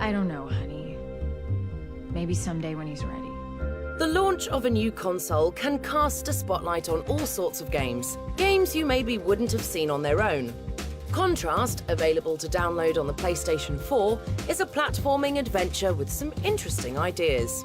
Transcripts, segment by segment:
I don't know, honey. Maybe someday when he's ready. The launch of a new console can cast a spotlight on all sorts of games. Games you maybe wouldn't have seen on their own. Contrast, available to download on the PlayStation 4, is a platforming adventure with some interesting ideas.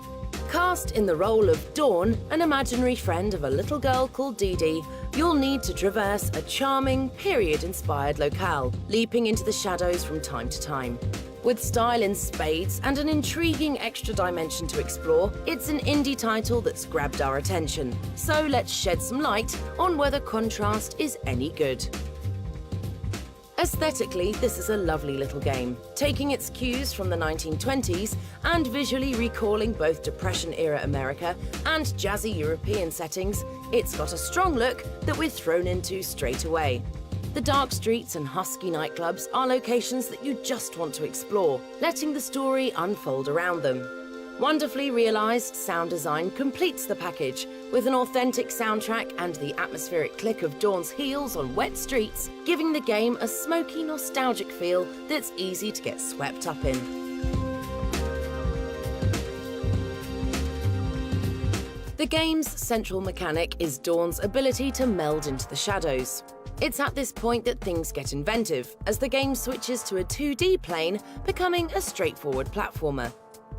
Cast in the role of Dawn, an imaginary friend of a little girl called Dee Dee, you'll need to traverse a charming, period-inspired locale, leaping into the shadows from time to time. With style in spades and an intriguing extra dimension to explore, it's an indie title that's grabbed our attention. So let's shed some light on whether Contrast is any good. Aesthetically, this is a lovely little game, taking its cues from the 1920s and visually recalling both Depression-era America and jazzy European settings. It's got a strong look that we're thrown into straight away. The dark streets and husky nightclubs are locations that you just want to explore, letting the story unfold around them. Wonderfully realised sound design completes the package, with an authentic soundtrack and the atmospheric click of Dawn's heels on wet streets, giving the game a smoky, nostalgic feel that's easy to get swept up in. The game's central mechanic is Dawn's ability to meld into the shadows. It's at this point that things get inventive, as the game switches to a 2D plane, becoming a straightforward platformer.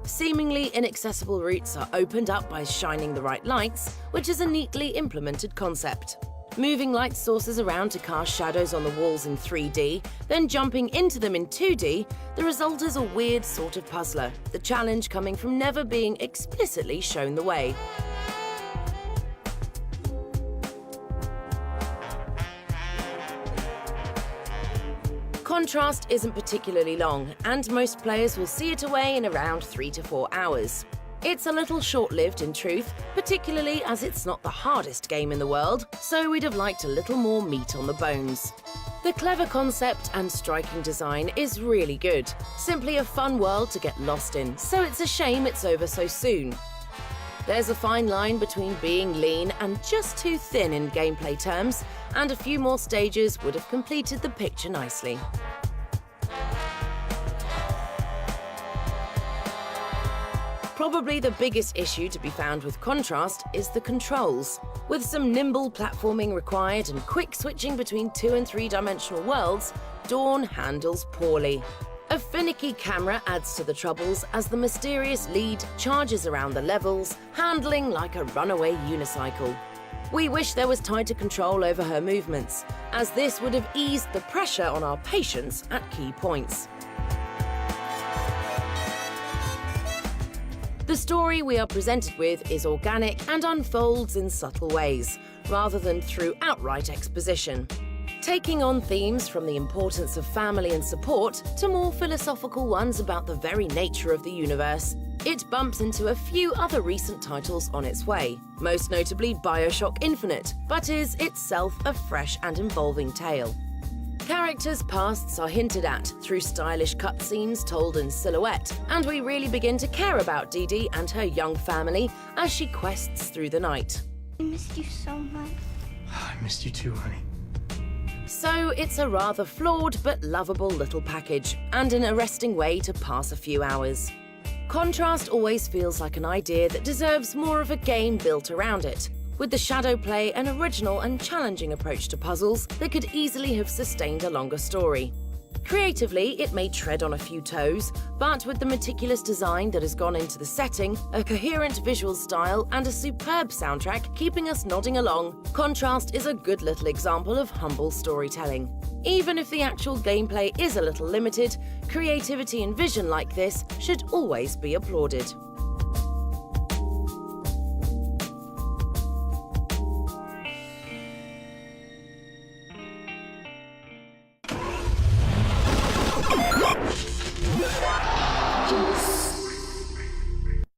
Seemingly inaccessible routes are opened up by shining the right lights, which is a neatly implemented concept. Moving light sources around to cast shadows on the walls in 3D, then jumping into them in 2D, the result is a weird sort of puzzler, the challenge coming from never being explicitly shown the way. Contrast isn't particularly long, and most players will see it away in around 3 to 4 hours. It's a little short-lived in truth, particularly as it's not the hardest game in the world, so we'd have liked a little more meat on the bones. The clever concept and striking design is really good, simply a fun world to get lost in, so it's a shame it's over so soon. There's a fine line between being lean and just too thin in gameplay terms, and a few more stages would have completed the picture nicely. Probably the biggest issue to be found with Contrast is the controls. With some nimble platforming required and quick switching between 2- and 3-dimensional worlds, Dawn handles poorly. A finicky camera adds to the troubles as the mysterious lead charges around the levels, handling like a runaway unicycle. We wish there was tighter control over her movements, as this would have eased the pressure on our patience at key points. The story we are presented with is organic and unfolds in subtle ways, rather than through outright exposition. Taking on themes from the importance of family and support to more philosophical ones about the very nature of the universe, it bumps into a few other recent titles on its way, most notably BioShock Infinite, but is itself a fresh and involving tale. Characters' pasts are hinted at through stylish cutscenes told in silhouette, and we really begin to care about Dee Dee and her young family as she quests through the night. I missed you so much. I missed you too, honey. So it's a rather flawed but lovable little package, and an arresting way to pass a few hours. Contrast always feels like an idea that deserves more of a game built around it, with the shadowplay an original and challenging approach to puzzles that could easily have sustained a longer story. Creatively, it may tread on a few toes, but with the meticulous design that has gone into the setting, a coherent visual style, and a superb soundtrack keeping us nodding along, Contrast is a good little example of humble storytelling. Even if the actual gameplay is a little limited, creativity and vision like this should always be applauded.